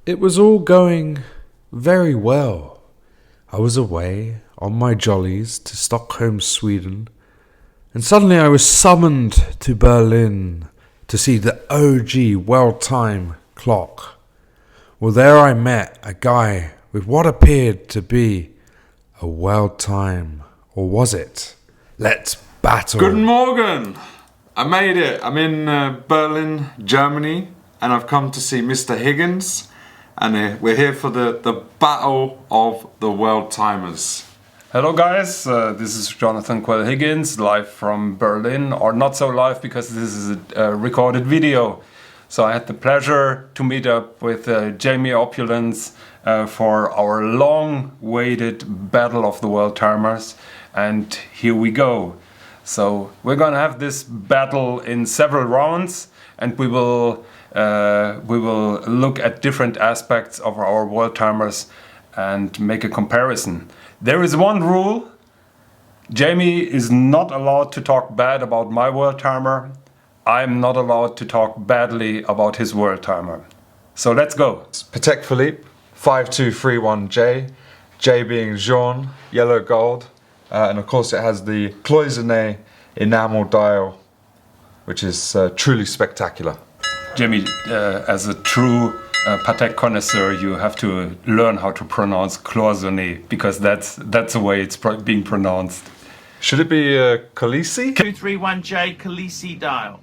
It was all going very well. I was away on my jollies to Stockholm, Sweden, and suddenly I was summoned to Berlin to see the OG World Time clock. Well, there I met a guy with what appeared to be a World Time. Or was it? Let's battle. Guten Morgen! I made it. I'm in Berlin, Germany, and I've come to see Mr. Higgins, and we're here for the battle of the Worldtimers. Hello guys, this is Jonathan Quell Higgins, live from Berlin, or not so live because this is a recorded video. So I had the pleasure to meet up with Jamie Opulence for our long-awaited battle of the Worldtimers, and here we go. So we're gonna have this battle in several rounds, and we will look at different aspects of our Worldtimers and make a comparison. There is one rule: Jamie is not allowed to talk bad about my Worldtimer. I'm not allowed to talk badly about his Worldtimer. So let's go. It's Patek Philippe 5231J, J being jaune, yellow gold, and of course it has the Cloisonné enamel dial, which is truly spectacular. Jamie, as a true Patek connoisseur, you have to learn how to pronounce Cloisonné, because that's the way it's being pronounced. Should it be Khaleesi? 231J Khaleesi dial.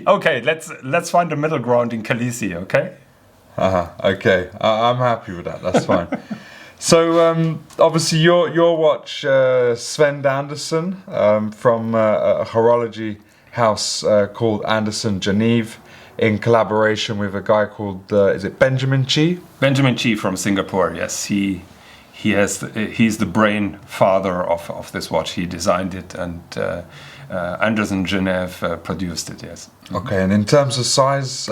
Okay, let's find a middle ground in Khaleesi, okay? Okay, I'm happy with that. That's fine. So obviously your watch, Sven Andersen, from a horology house called Andersen Geneve, in collaboration with a guy called is it Benjamin Chee? Benjamin Chee from Singapore. Yes, he's the brain father of this watch. He designed it, and Andersen Geneve produced it. Yes. Okay, and in terms of size,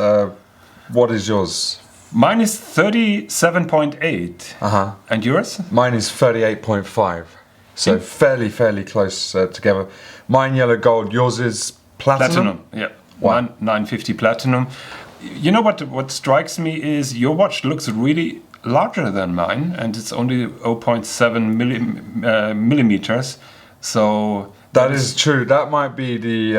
what is yours? Mine is 37.8. And yours? Mine is 38.5. So fairly close together. Mine yellow gold. Yours is platinum. Yeah. Wow. 950 platinum. You know what strikes me is your watch looks really larger than mine, and it's only 0.7 millimeters. So that is true. That might be the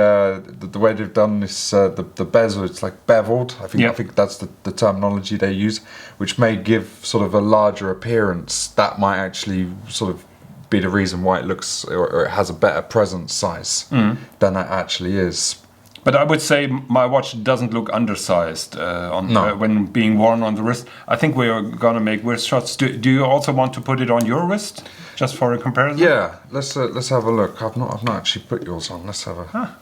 way they've done this. The bezel, it's like beveled. I think that's the terminology they use, which may give sort of a larger appearance. That might actually sort of be the reason why it looks or it has a better presence size than it actually is. But I would say my watch doesn't look undersized when being worn on the wrist. I think we are gonna make wrist shots. Do you also want to put it on your wrist, just for a comparison? Yeah, let's have a look. I've not actually put yours on. Let's have a.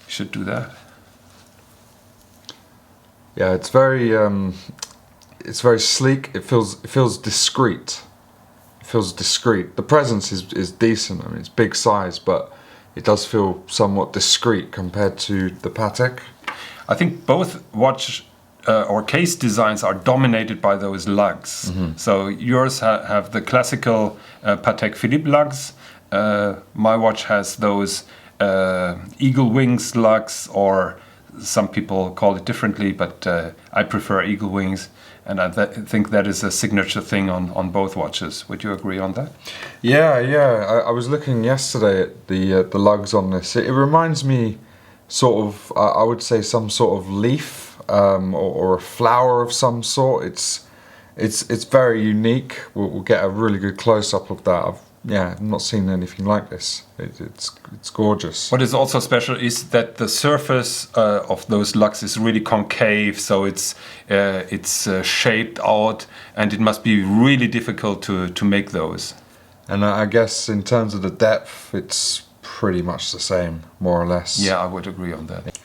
You should do that. Yeah, it's very sleek. It feels discreet. It feels discreet. The presence is decent. I mean, it's big size, but it does feel somewhat discreet compared to the Patek. I think both watch or case designs are dominated by those lugs. So yours have the classical Patek Philippe lugs. My watch has those eagle wings lugs, or some people call it differently, but I prefer eagle wings. And I think that is a signature thing on both watches. Would you agree on that? Yeah. I was looking yesterday at the lugs on this. It reminds me sort of, I would say, some sort of leaf or a flower of some sort. It's very unique. We'll get a really good close up of that. I've not seen anything like this. It's gorgeous. What is also special is that the surface of those lugs is really concave, so it's shaped out, and it must be really difficult to make those. And I guess in terms of the depth, it's pretty much the same, more or less. Yeah, I would agree on that.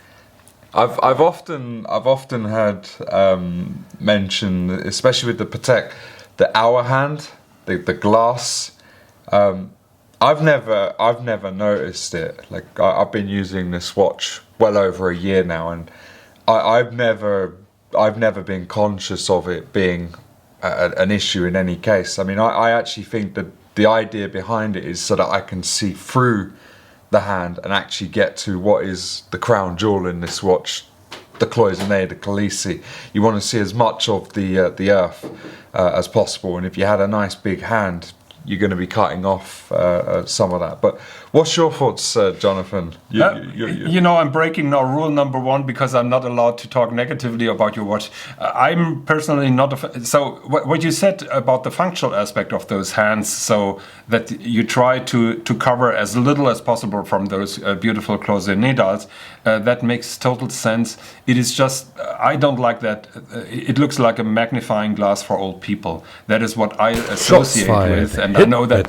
I've often heard mention, especially with the Patek, the hour hand, the glass. I've never noticed it. Like I've been using this watch well over a year now, and I've never been conscious of it being an issue in any case. I mean, I actually think that the idea behind it is so that I can see through the hand and actually get to what is the crown jewel in this watch, the Cloisonné, the Khaleesi. You want to see as much of the earth as possible, and if you had a nice big hand, you're going to be cutting off some of that. But what's your thoughts, Jonathan? You know, I'm breaking now rule number 1 because I'm not allowed to talk negatively about your watch. I'm personally not so what you said about the functional aspect of those hands, so that you try to cover as little as possible from those beautiful Cloisonné Dials, that makes total sense. It is just I don't like that. It looks like a magnifying glass for old people. That is what I associate with, and I know that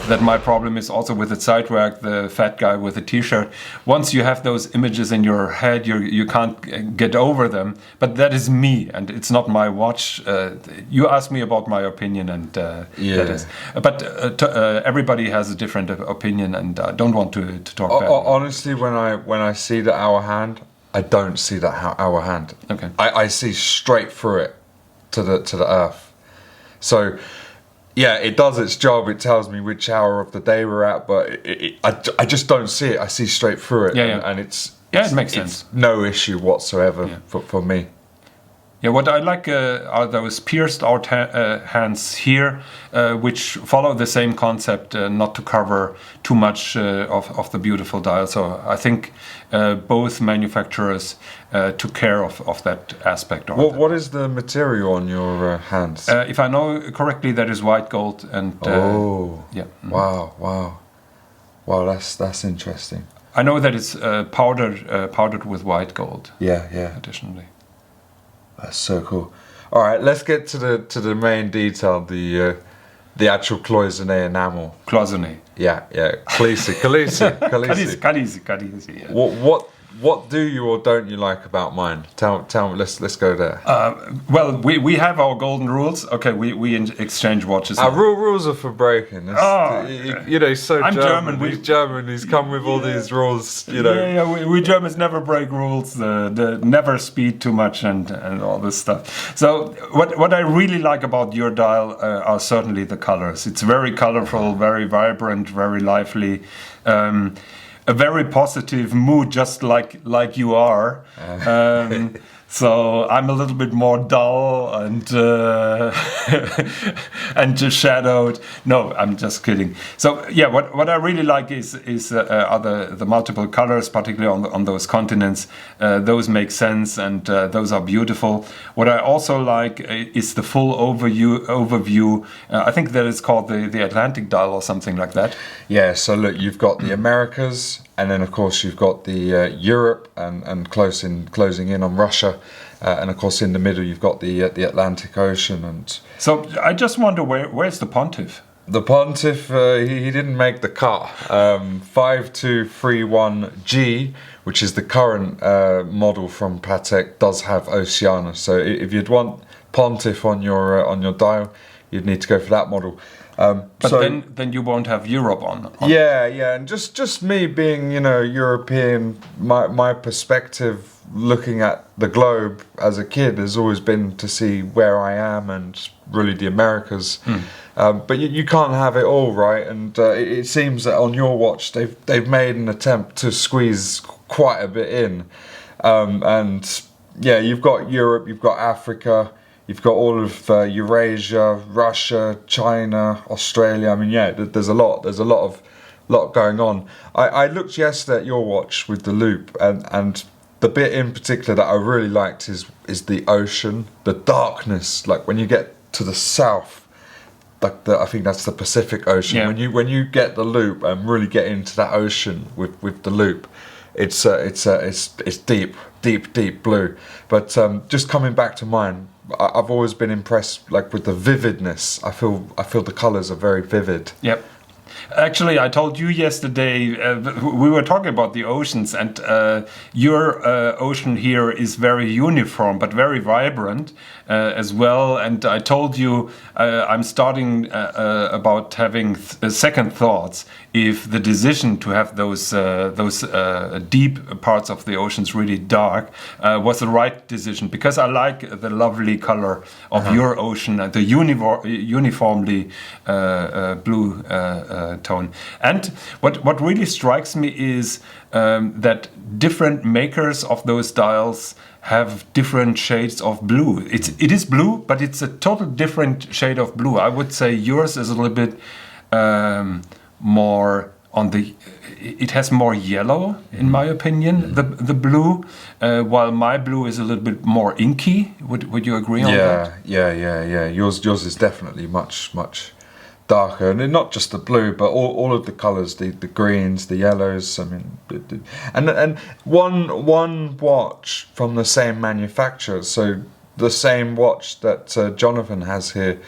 that my problem is also with the side rack, the fat guy with the t-shirt. Once you have those images in your head, you can't get over them. But that is me, and it's not my watch. You asked me about my opinion, and that is. But everybody has a different opinion, and I don't want to talk bad. Honestly, when I see the hour hand, I don't see that hour hand. Okay. I see straight through it to the earth. So. Yeah, it does its job. It tells me which hour of the day we're at, but I just don't see it. I see straight through it, and it makes sense. No issue whatsoever for me. Yeah, what I like are those pierced out hands here, which follow the same concept, not to cover too much of the beautiful dial. So I think both manufacturers took care of that aspect. What is the material on your hands? If I know correctly, that is white gold. And yeah. Wow, that's interesting. I know that it's powdered with white gold. Yeah. Additionally. That's so cool. All right, let's get to the main detail, the actual Cloisonné enamel. Cloisonné. Yeah. Khaleesi. Yeah. What do you or don't you like about mine? Tell me. Let's go there. Well, we have our golden rules. Okay, we exchange watches. Our rules are for breaking. He's so I'm German. He's German. He's come with all these rules. Yeah. We Germans never break rules. The never speed too much and all this stuff. So what I really like about your dial are certainly the colors. It's very colorful, very vibrant, very lively. A very positive mood, just like you are. So I'm a little bit more dull and and just shadowed. No, I'm just kidding. So yeah, what I really like is are the multiple colors, particularly on those continents. Those make sense, and those are beautiful. What I also like is the full overview. I think that is called the Atlantic dial or something like that. Yeah. So look, you've got the Americas. And then, of course, you've got the Europe and closing in on Russia, and of course, in the middle, you've got the Atlantic Ocean. And so, I just wonder where's the Pontiff? The Pontiff, he didn't make the cut. 5231G, which is the current model from Patek, does have Oceania. So, if you'd want Pontiff on your dial, you'd need to go for that model. But then you won't have Europe on. Yeah, and just me being, European, my perspective looking at the globe as a kid has always been to see where I am and really the Americas. But you can't have it all, right? And it seems that on your watch they've made an attempt to squeeze quite a bit in. And yeah, you've got Europe, you've got Africa. You've got all of Eurasia, Russia, China, Australia. I mean, yeah, there's a lot going on. I looked yesterday at your watch with the loop, and the bit in particular that I really liked is the ocean, the darkness. Like when you get to the south, I think that's the Pacific Ocean. Yeah. When you get the loop and really get into that ocean with the loop, it's deep blue. But just coming back to mine. I've always been impressed, like with the vividness. I feel the colours are very vivid. Yep. Actually, I told you yesterday, we were talking about the oceans, and your ocean here is very uniform, but very vibrant as well. And I told you I'm starting about having second thoughts if the decision to have those deep parts of the oceans really dark was the right decision, because I like the lovely color of your ocean and the uniformly blue tone. And what really strikes me is that different makers of those dials have different shades of blue. It is blue, but it's a total different shade of blue. I would say yours is a little bit more on the. It has more yellow, in my opinion. The blue, while my blue is a little bit more inky. Would you agree on that? Yeah. Yours is definitely much darker, and not just the blue, but all of the colours, the greens, the yellows. I mean, and one watch from the same manufacturer. So the same watch that Jonathan has here.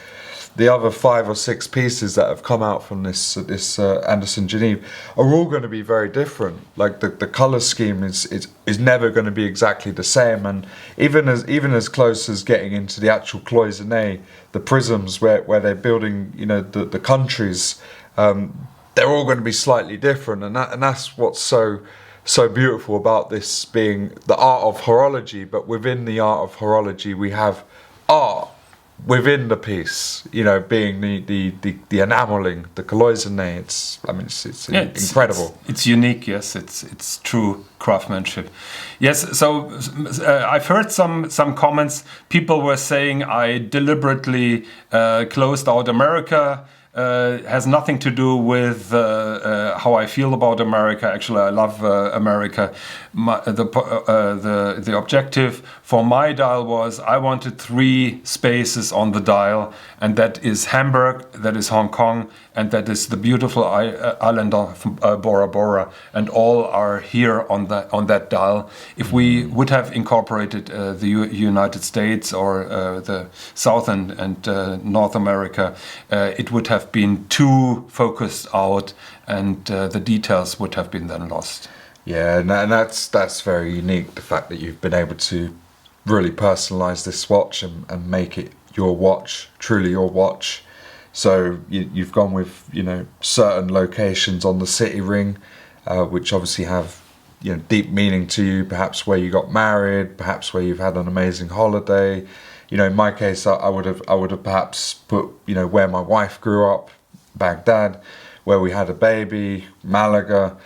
The other 5 or 6 pieces that have come out from this Andersen Geneve are all going to be very different. Like the color scheme is never going to be exactly the same, and even as close as getting into the actual cloisonné, the prisms where they're building, the countries, they're all going to be slightly different, and that's what's so beautiful about this being the art of horology. But within the art of horology, we have art within the piece, being the enameling, the cloisonné. It's incredible. It's unique. Yes, it's true craftsmanship. Yes. So I've heard some comments. People were saying I deliberately closed out America. Has nothing to do with how I feel about America. Actually, I love America. The objective for my dial was I wanted 3 spaces on the dial, and that is Hamburg, that is Hong Kong, and that is the beautiful island of Bora Bora, and all are here on that dial. If we would have incorporated the United States or the South and North America, it would have been too focused out, and the details would have been then lost. Yeah, and that's very unique. The fact that you've been able to really personalize this watch and make it your watch, truly your watch. So you've gone with certain locations on the city ring, which obviously have deep meaning to you. Perhaps where you got married, perhaps where you've had an amazing holiday. In my case, I would have perhaps put where my wife grew up, Baghdad, where we had a baby, Malaga,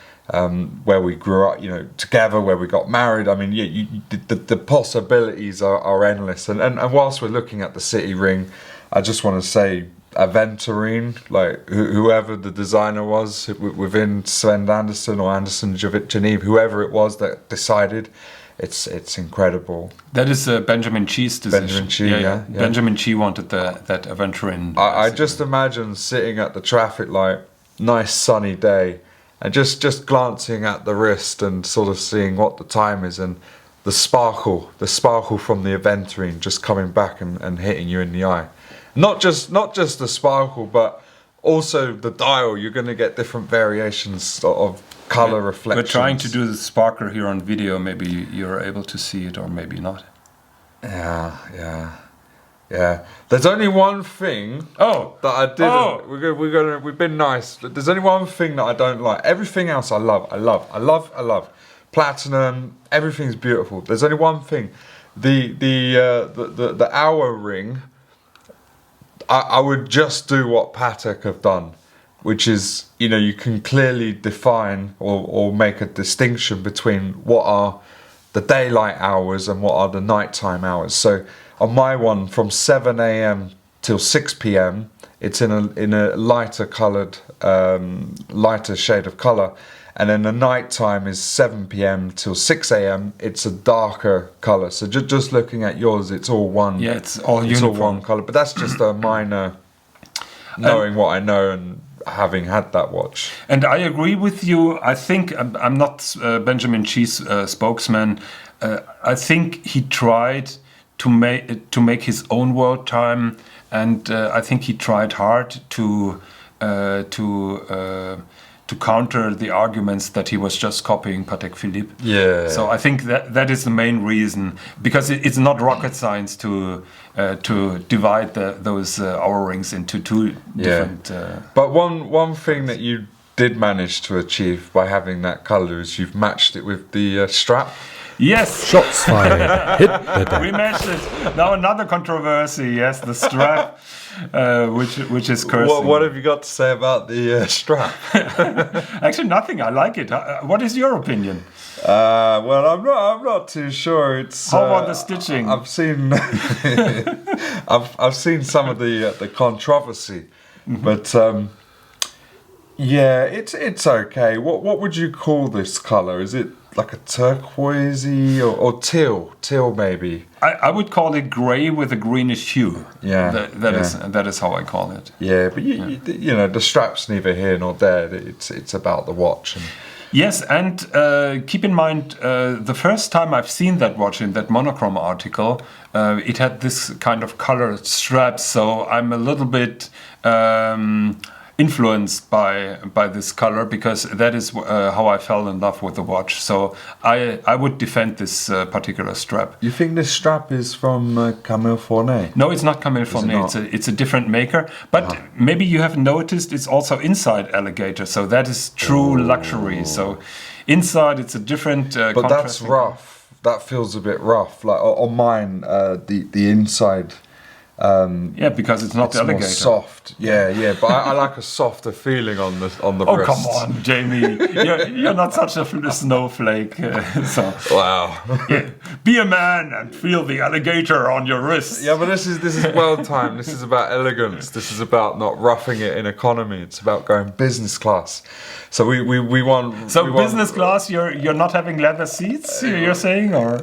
where we grew up, together, where we got married. I mean, the possibilities are endless. And whilst we're looking at the city ring, I just want to say Aventurine, like whoever the designer was within Sven Andersen or Andersen Geneve, whoever it was that decided, it's incredible. That is Benjamin Chee's decision. Benjamin Chee, yeah. Benjamin Chee wanted that Aventurine. I just imagine sitting at the traffic light, nice sunny day, and just glancing at the wrist and sort of seeing what the time is, and the sparkle from the Aventurine just coming back and hitting you in the eye. Not just the sparkle, but also the dial. You're going to get different variations of color reflections. We're trying to do the sparkle here on video. Maybe you're able to see it, or maybe not. Yeah. There's only one thing that I didn't. We've been nice. There's only one thing that I don't like. Everything else I love. Platinum. Everything's beautiful. There's only one thing. The hour ring. I would just do what Patek have done, which is, you can clearly define or make a distinction between what are the daylight hours and what are the nighttime hours. So on my one, from 7 a.m. till 6 p.m., it's in a lighter coloured, lighter shade of colour. And then the night time is 7 p.m. till 6 a.m. It's a darker colour. So just looking at yours, it's all one. Yeah, it's all one colour. But that's just a minor knowing what I know and having had that watch. And I agree with you. I think I'm not Benjamin Chee's spokesman. I think he tried to make his own world time, and I think he tried hard to counter the arguments that he was just copying Patek Philippe. Yeah. So I think that is the main reason, because it's not rocket science to divide those hour rings into 2 different. But one thing that you did manage to achieve by having that colour is you've matched it with the strap. Yes. Shots fired. Hit the deck. We matched it. Now another controversy. Yes, the strap, which is cursing. What have you got to say about the strap? Actually, nothing. I like it. What is your opinion? Well, I'm not too sure. It's How about the stitching? I've seen I've seen some of the controversy, but yeah, it's okay. What would you call this color? Is it like a turquoisey or teal maybe? I would call it grey with a greenish hue. Yeah, that is how I call it. Yeah, but you know, the strap's neither here nor there. It's about the watch. And yes, and keep in mind, the first time I've seen that watch in that monochrome article, it had this kind of colored strap, so I'm a little bit influenced by this color, because that is how I fell in love with the watch. So I would defend this particular strap. you think this strap is from Camille Fournet? No, it's not Camille Fournet. not? It's a different maker. But maybe you have noticed it's also inside alligator. So that is true luxury. So inside it's a different. But that's contrasting- rough. That feels a bit rough. Like on mine, the inside. Yeah, because it's not It's alligator. more soft. Yeah. But I like a softer feeling on the Oh, wrist. come on, Jamie. You're not such a snowflake. So Wow. yeah, be a man and feel the alligator on your wrist. Yeah, but this is well timed. This is about elegance. This is about not roughing it in economy. It's about going business class. So we want. So we want- business class, you're not having leather seats. You're saying, or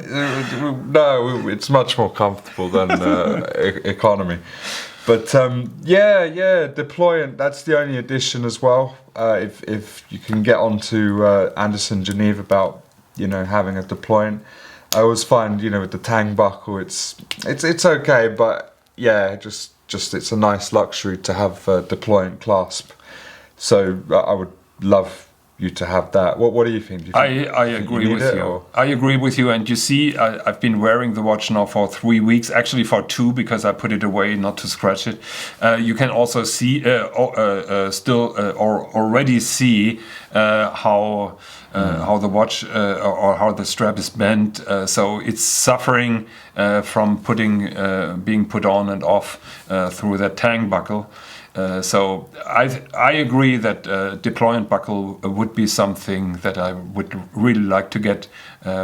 No, it's much more comfortable than economy. But yeah, deployant. That's the only addition as well. If you can get onto Andersen Geneve about having a deployant, I always find with the tang buckle, it's okay, but yeah, just it's a nice luxury to have a deployant clasp. So I would love you to have that. What do you think? Do you think I you agree need with it, you. or- I agree with you. And you see, I've been wearing the watch now for 3 weeks, actually for 2, because I put it away not to scratch it. You can also see, already see how the watch or how the strap is bent. So it's suffering from being put on and off through that tang buckle. So I agree that deployant buckle would be something that I would really like to get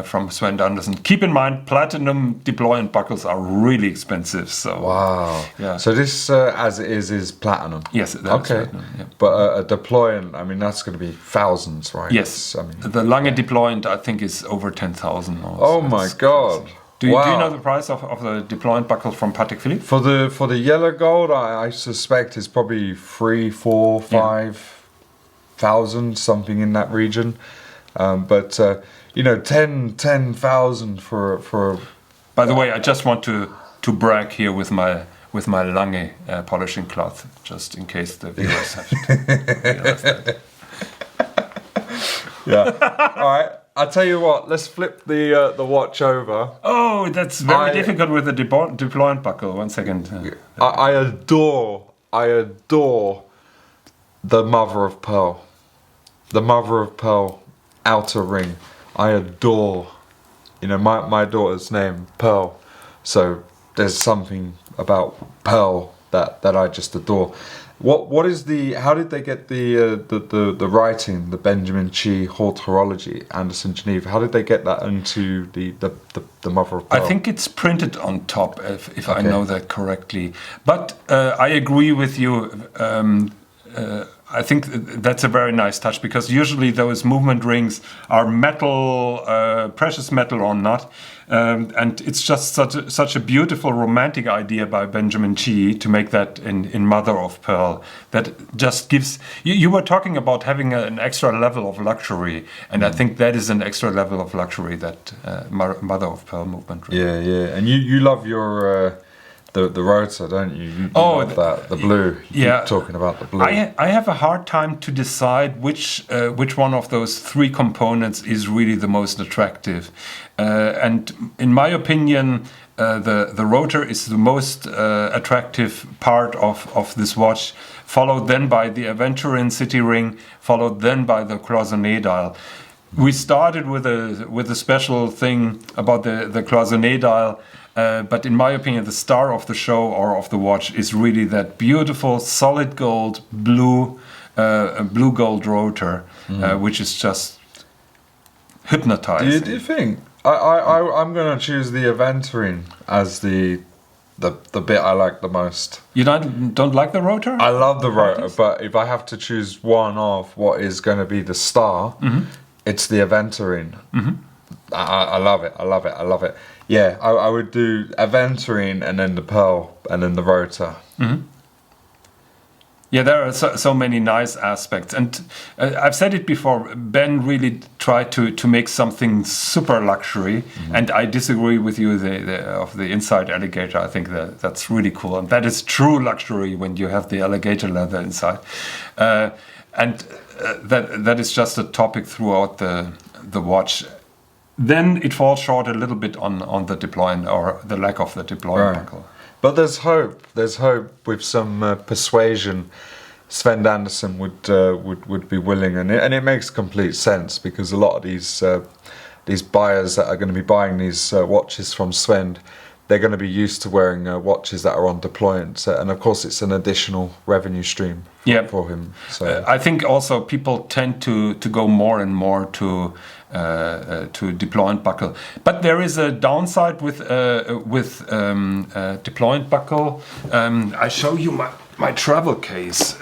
from Sven Andersen. Keep in mind, platinum deployant buckles are really expensive. So Wow. Yeah. So this, as it is platinum. yes, that is Okay. platinum, yeah. But a deployant, I mean, that's going to be thousands, right? Yes, I mean, the Lange deployant I think is over 10,000. oh my God. Do you Wow. know the price of the deployant buckle from Patek Philippe? For the yellow gold, I suspect is probably 3, 4, 5,000, something in that region. But 10,000 for By the way, I just want to brag here with my Lange polishing cloth, just in case the viewers have to realize that. yeah. All right. I'll tell you what. Let's flip the watch over. Oh, that's very I- difficult with the deployant buckle. 1 second. I adore the mother of pearl. The mother of pearl outer ring. I adore, my daughter's name, Pearl. So there's something about pearl that I just adore. What is how did they get the writing, the Benjamin Chee Haute Horology, Andersen Geneve? How did they get that into the mother of pearl? I think it's printed on top, if I know that correctly. But I agree with you. I think that's a very nice touch, because usually those movement rings are metal, precious metal or not. And it's just such a beautiful romantic idea by Benjamin Chee to make that in mother of pearl. That just gives... You were talking about having an extra level of luxury, and I think that is an extra level of luxury, that mother of pearl movement ring. Yeah. And you love your... The rotor, don't you? You love that, the blue. You yeah. keep talking about the blue. I have a hard time to decide which one of those 3 components is really the most attractive. And in my opinion, the rotor is the most attractive part of this watch, followed then by the Aventurin City Ring, followed then by the Cloisonné Dial. We started with a special thing about the Cloisonné dial, but in my opinion, the star of the show or of the watch is really that beautiful solid gold blue gold rotor, which is just hypnotizing. Do you think? I'm going to choose the Aventurine as the bit I like the most. You don't like the rotor? I love the rotor, but if I have to choose one of what is going to be the star, it's the Aventurine. I love it. I love it. I love it. Yeah, I would do Aventurine and then the Pearl and then the rotor. Yeah, there are so many nice aspects, and I've said it before. Ben really tried to make something super luxury, and I disagree with you. Of the inside alligator, I think that's really cool, and that is true luxury when you have the alligator leather inside, and that is just a topic throughout the watch. Then it falls short a little bit on the deployment or the lack of the deployment buckle. But there's hope. There's hope with some persuasion. Sven Andersen would be willing, and it makes complete sense because a lot of these buyers that are going to be buying these watches from Sven, they're going to be used to wearing watches that are on deployment, and of course it's an additional revenue stream for him. So I think also people tend to go more and more to deployment buckle, but there is a downside with deployment buckle. I show you my travel case,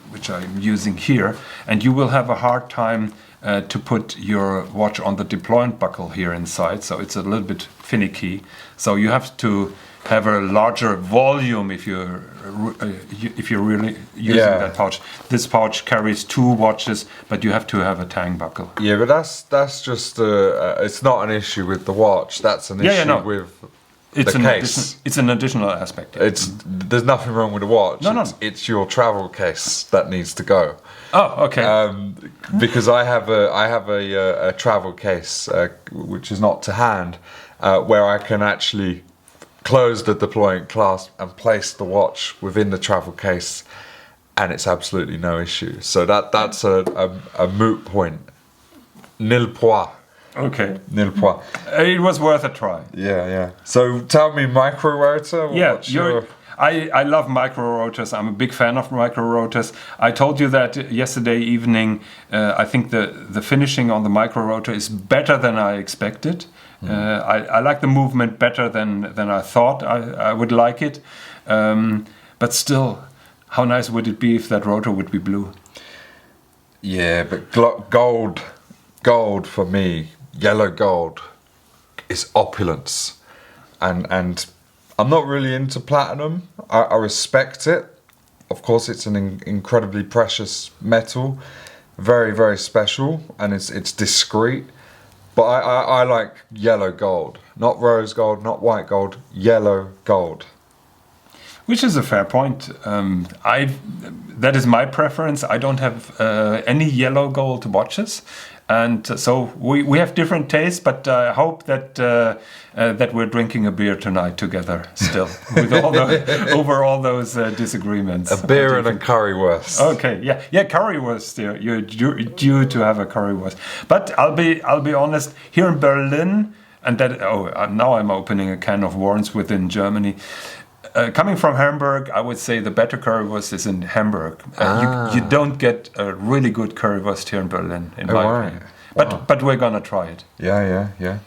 which I'm using here, and you will have a hard time to put your watch on the deployment buckle here inside, so it's a little bit finicky. So you have to have a larger volume if you're really using that pouch. This pouch carries 2 watches, but you have to have a tang buckle. Yeah, but that's just it's not an issue with the watch. That's an issue with the case. It's an additional aspect. There's nothing wrong with the watch. No. It's your travel case that needs to go. Oh, okay. Because I have a travel case which is not to hand, where I can actually close the deployment clasp and place the watch within the travel case, and it's absolutely no issue. So that's a moot point. Nil point. Okay. Nil point. It was worth a try. Yeah. So tell me, micro rotor. I love micro rotors. I'm a big fan of micro rotors. I told you that yesterday evening. I think the finishing on the micro rotor is better than I expected. I like the movement better than I thought I would like it. But still, how nice would it be if that rotor would be blue? Yeah, but gold for me, yellow gold, is opulence, and I'm not really into platinum. I respect it. Of course, it's an incredibly precious metal, very, very special, and it's discreet. But I like yellow gold, not rose gold, not white gold, yellow gold. Which is a fair point. That is my preference. I don't have any yellow gold watches, and so we have different tastes. But I hope that we're drinking a beer tonight together, still, with over all those disagreements. A beer and a currywurst. Okay, yeah, currywurst. You're due to have a currywurst. But I'll be honest. Here in Berlin, and now I'm opening a can of worms within Germany. Coming from Hamburg, I would say the better currywurst is in Hamburg. You don't get a really good currywurst here in Berlin, in my opinion. But we're gonna try it. Yeah.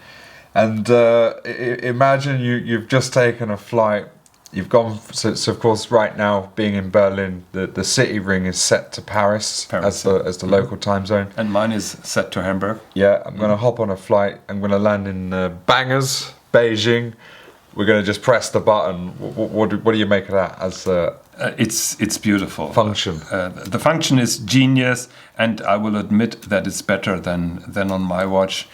And imagine you've just taken a flight. You've gone. So of course, right now, being in Berlin, the city ring is set to Paris as the local time zone. And mine is set to Hamburg. Yeah, I'm gonna hop on a flight. I'm gonna land in Bangers, Beijing. We're going to just press the button. What do you make of that as it's beautiful. Function? The function is genius, and I will admit that it's better than on my watch,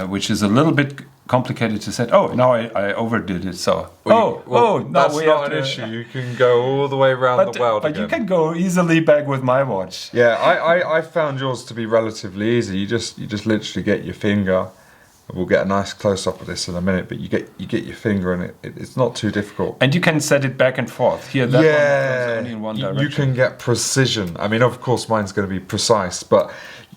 which is a little bit complicated to set. Oh, now I overdid it. So now that's not an issue. You can go all the way around the world. But again. you can go easily back with my watch. Yeah, I found yours to be relatively easy. You just literally get your finger. We'll get a nice close-up of this in a minute, but you get your finger in it. It's not too difficult. And you can set it back and forth. Here, that one goes only in one direction. You can get precision. I mean, of course, mine's going to be precise, but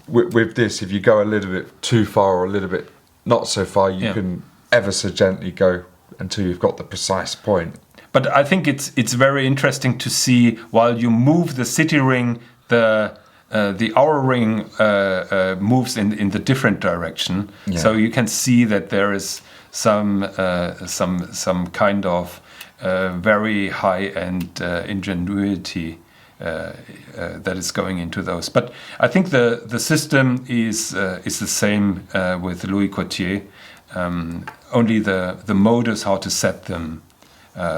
with this, if you go a little bit too far or a little bit not so far, you can ever so gently go until you've got the precise point. But I think it's very interesting to see while you move the city ring, the hour ring moves in the different direction. Yeah. So you can see that there is some kind of very high-end ingenuity that is going into those. But I think the system is the same with Louis Courtier. Only the modus how to set them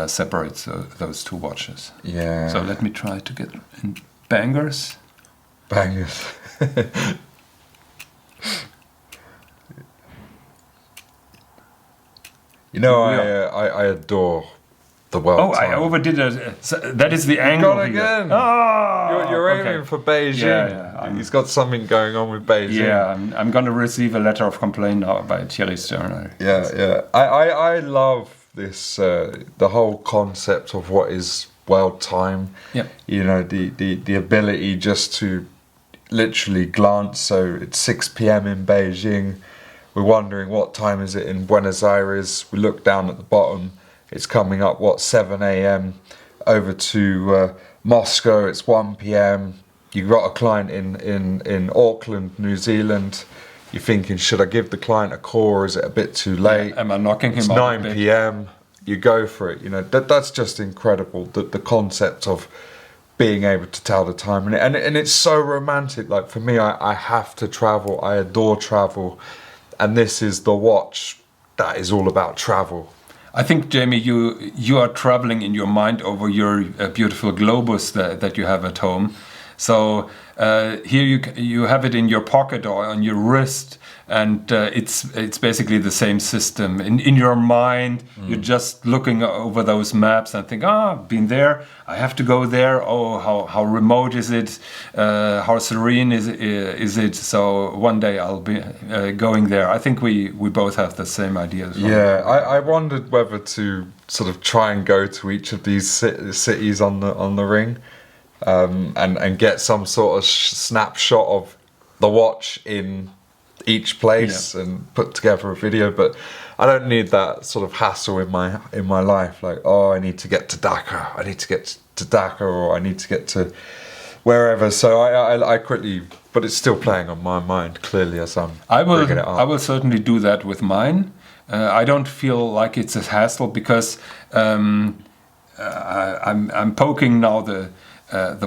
separates those two watches. Yeah. So let me try to get in bangers. Bangers. You know, I adore the World. Oh, I overdid it. So that is the angle. Got here. again. Oh, You're okay. aiming for Beijing. Yeah, He's got something going on with Beijing. Yeah, I'm going to receive a letter of complaint now by Thierry Sterner. Yeah. I love this, the whole concept of what is world time. Yeah. You know, the ability just to literally glance. So it's 6 p.m. in Beijing. We're wondering what time is it in Buenos Aires. We look down at the bottom. It's coming up, 7 a.m. over to Moscow. It's 1 p.m. You've got a client in Auckland, New Zealand. You're thinking, should I give the client a call or is it a bit too late? Am I knocking him It's out 9 a bit? p.m. You go for it. You know, that's just incredible. The concept of being able to tell the time. And it's so romantic. Like for me, I have to travel. I adore travel. And this is the watch that is all about travel. I think, Jamie, you are traveling in your mind over your beautiful globus that you have at home. So here you have it in your pocket or on your wrist, and it's basically the same system. In your mind, you're just looking over those maps and think, been there. I have to go there. Oh, how remote is it? How serene is it? So one day I'll be going there. I think we both have the same ideas. Yeah, I wondered whether to sort of try and go to each of these cities on the ring. And get some sort of snapshot of the watch in each place and put together a video, but I don't need that sort of hassle in my life. Like, I need to get to Dhaka, or I need to get to wherever. So I quickly, but it's still playing on my mind clearly as I'm bringing it up. I will certainly do that with mine. I don't feel like it's a hassle because I'm poking now the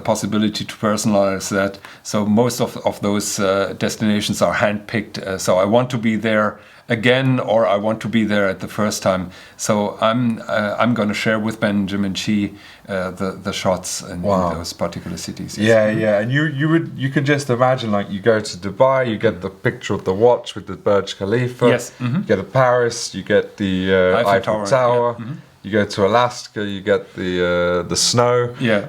possibility to personalize that. So most of those destinations are handpicked. So I want to be there again, or I want to be there at the first time. So I'm going to share with Benjamin Chee the shots in those particular cities. Yeah, and you could just imagine, like, you go to Dubai, you get the picture of the watch with the Burj Khalifa. Yes. You go to Paris, you get the Eiffel Tower. Yeah. You go to Alaska, you get the snow. Yeah.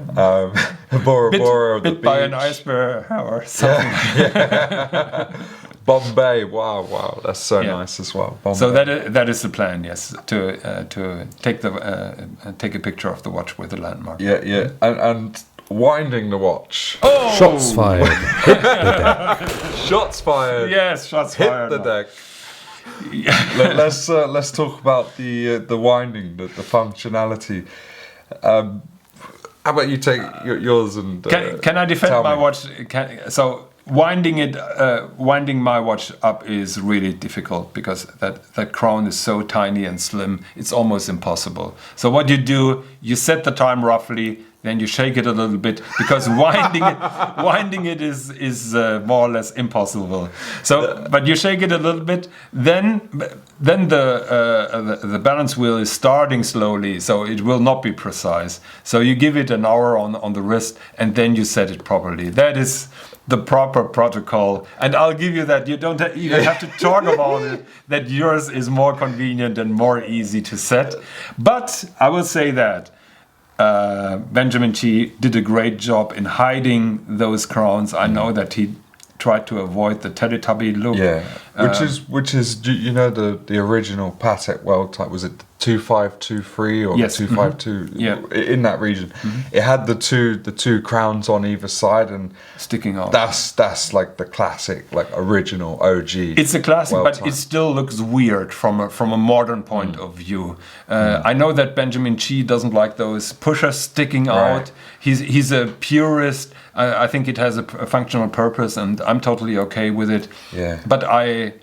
Bora Bora, the bit by beach. an iceberg or something. Yeah. Bombay, wow, that's so nice as well. Bombay. So that is the plan, yes, to take a picture of the watch with the landmark. Yeah, and winding the watch. Oh! Shots fired. Hit the deck. Shots fired. Yes, shots Hit fired. the deck. Let's talk about the winding, the functionality. How about you take yours and can I defend my watch? So winding my watch up is really difficult because that crown is so tiny and slim. It's almost impossible. So what you do, you set the time roughly. Then you shake it a little bit because winding it is more or less impossible. So, but you shake it a little bit. Then the balance wheel is starting slowly, so it will not be precise. So you give it an hour on the wrist, and then you set it properly. That is the proper protocol, and I'll give you that. You don't even have to talk about it. That yours is more convenient and more easy to set. But I will say that. Benjamin Chee did a great job in hiding those crowns. I know that he tried to avoid the Teletubby look. Yeah, which is the original Patek World type. Was it 2523 or Yes, 252 Yeah. in that region. It had the two crowns on either side, and Sticking out. that's like the classic, like original OG. It's a classic, but Worldtimer. it still looks weird from a modern point of view. I know that Benjamin Chee doesn't like those pushers sticking out. He's a purist. I think it has a functional purpose, and I'm totally okay with it. Yeah. But I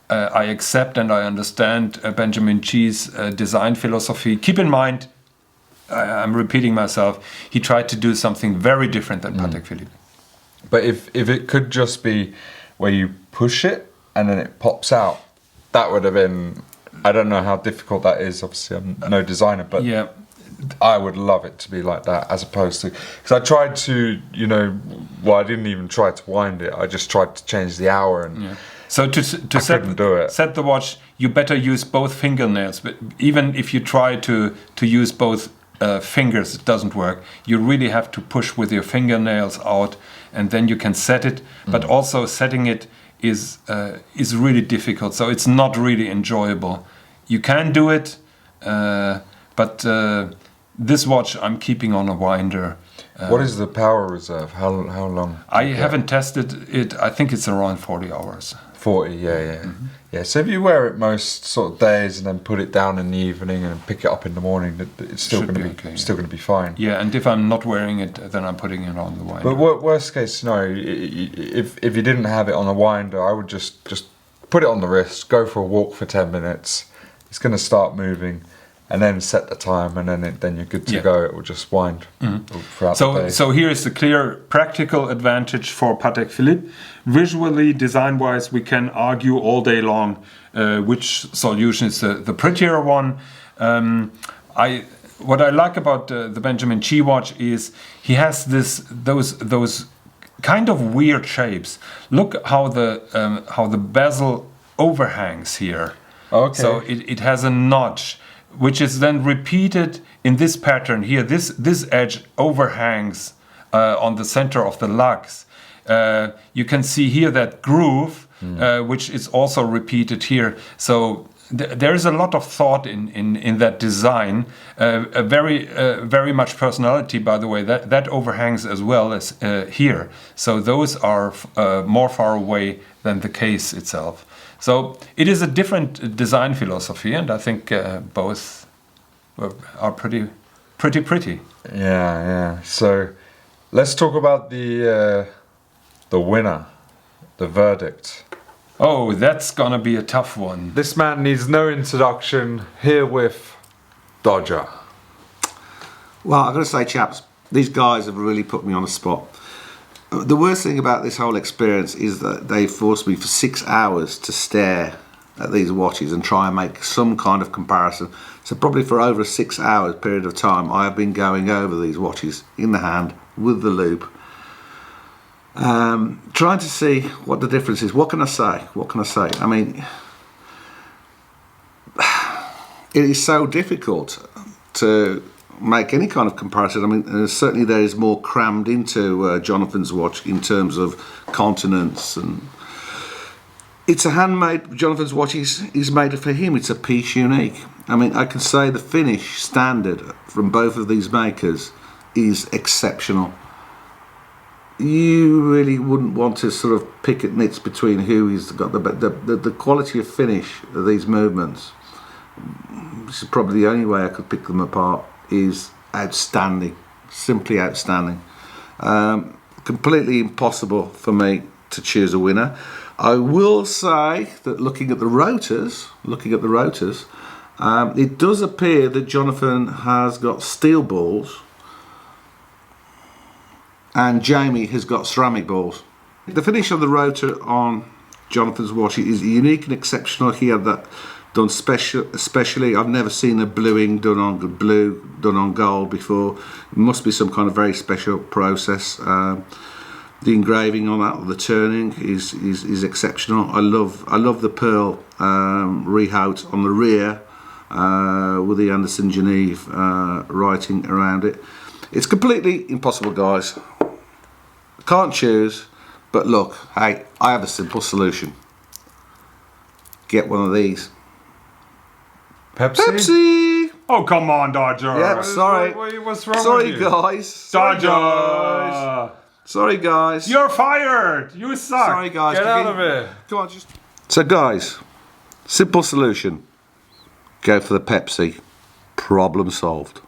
accept and I understand Benjamin Chee's design philosophy. Keep in mind, I'm repeating myself, he tried to do something very different than Patek Philippe. But if it could just be where you push it and then it pops out, that would have been, I don't know how difficult that is. Obviously, I'm no designer, but Yeah. I would love it to be like that, as opposed to, because I tried to, I didn't even try to wind it. I just tried to change the hour, and So to couldn't do it. set the watch, you better use both fingernails. But even if you try to use both fingers, it doesn't work. You really have to push with your fingernails out, and then you can set it. But also setting it is really difficult. So it's not really enjoyable. You can do it, but this watch I'm keeping on a winder. What is the power reserve? How long? I haven't tested it. I think it's around 40 hours. 40, yeah. So if you wear it most sort of days and then put it down in the evening and pick it up in the morning, it's still Should going to be be okay, still going to be fine. Yeah, and if I'm not wearing it, then I'm putting it on the winder. But worst case scenario, if you didn't have it on a winder, I would just put it on the wrist, go for a walk for 10 minutes. It's going to start moving, and then set the time, and then you're good to go. It will just wind throughout the day. So here is the clear practical advantage for Patek Philippe. Visually, design-wise, we can argue all day long which solution is the prettier one. What I like about the Benjamin Chee watch is he has those kind of weird shapes. Look how the bezel overhangs here. Okay. So it has a notch, which is then repeated in this pattern here. This edge overhangs on the center of the lugs. You can see here that groove, which is also repeated here. So there is a lot of thought in that design. Very much personality, by the way. That overhangs as well as here. So those are more far away than the case itself. So it is a different design philosophy, and I think both are pretty. Yeah. So let's talk about the winner, the verdict. Oh, that's gonna be a tough one. This man needs no introduction. Herewith, Dodger. Well, I've got to say, chaps, these guys have really put me on the spot. The worst thing about this whole experience is that they forced me for 6 hours to stare at these watches and try and make some kind of comparison. So probably for over a 6 hour period of time, I have been going over these watches in the hand with the loupe, trying to see what the difference is. What can I say? I mean, it is so difficult to make any kind of comparison. I mean, certainly there is more crammed into Jonathan's watch in terms of continents, and it's a handmade. Jonathan's watch is made for him. It's a piece unique. I mean, I can say the finish standard from both of these makers is exceptional. You really wouldn't want to sort of pick at nits between who's got the quality of finish of these movements. This is probably the only way I could pick them apart. Is outstanding, simply outstanding. Completely impossible for me to choose a winner. I will say that looking at the rotors, it does appear that Jonathan has got steel balls and Jamie has got ceramic balls. The finish of the rotor on Jonathan's watch is unique and exceptional. He had that done especially. I've never seen a bluing done on gold before. It must be some kind of very special process. The engraving on that, the turning is exceptional. I love the pearl rehaut on the rear with the Andersen Geneve writing around it. It's completely impossible, guys. Can't choose, but look, hey, I have a simple solution. Get one of these. Pepsi? Pepsi! Oh, come on, Dodger. Yeah, sorry. What's wrong Sorry, with you? guys. Dodger. Sorry, guys. You're fired. You suck. Sorry, guys. Get out of here. Come on, just. So, guys, simple solution. Go for the Pepsi. Problem solved.